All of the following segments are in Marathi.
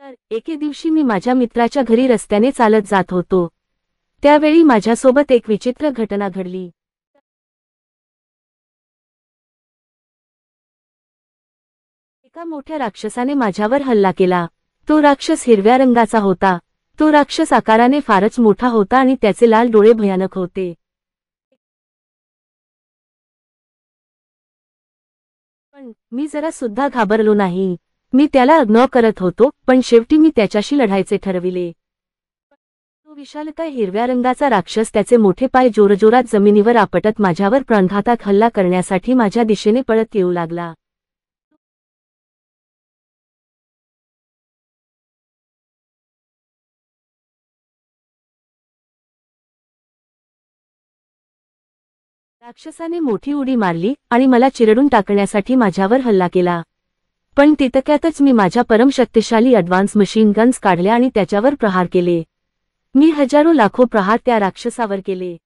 तर एके दिवशी मी माझ्या मित्राच्या घरी रस्त्याने चालत जात होतो. त्यावेळी माझ्यासोबत एक विचित्र घटना घडली. एका मोठ्या राक्षसाने माझ्यावर हल्ला केला. तो राक्षस हिरव्या रंगाचा होता. तो राक्षस आकाराने फारच मोठा होता आणि त्याचे लाल डोळे भयानक होते. पण मी जरा सुद्धा घाबरलो नाही. मी त्याला इग्नोर करत होतो, पण शेवटी मी त्याच्याशी लढायचे ठरविले. तो विशालकाय हिरव्या रंगाचा राक्षस त्याचे मोठे पाय जोरजोरात जमिनीवर आपटत माझ्यावर प्राणघातक हल्ला करण्यासाठी माझ्या दिशेने पळत येऊ लागला. राक्षसाने मोठी उडी मारली आणि मला चिरडून टाकण्यासाठी माझ्यावर हल्ला केला. पण तितक्यातच मी माझ्या परमशक्तिशाली ॲडव्हान्स मशीन गन्स काढल्या आणि त्याच्यावर प्रहार केले. मी हजारो लाखो प्रहार त्या राक्षसावर केले.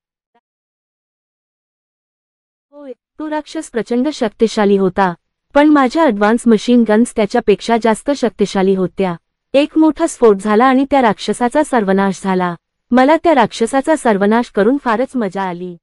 होय, तो राक्षस प्रचंड शक्तिशाली होता, पण माझ्या ॲडव्हान्स मशीन गन्स त्याच्यापेक्षा जास्त शक्तिशाली होत्या. एक मोठा स्फोट झाला आणि त्या राक्षसाचा सर्वनाश झाला. मला त्या राक्षसाचा सर्वनाश करून फारच मजा आली.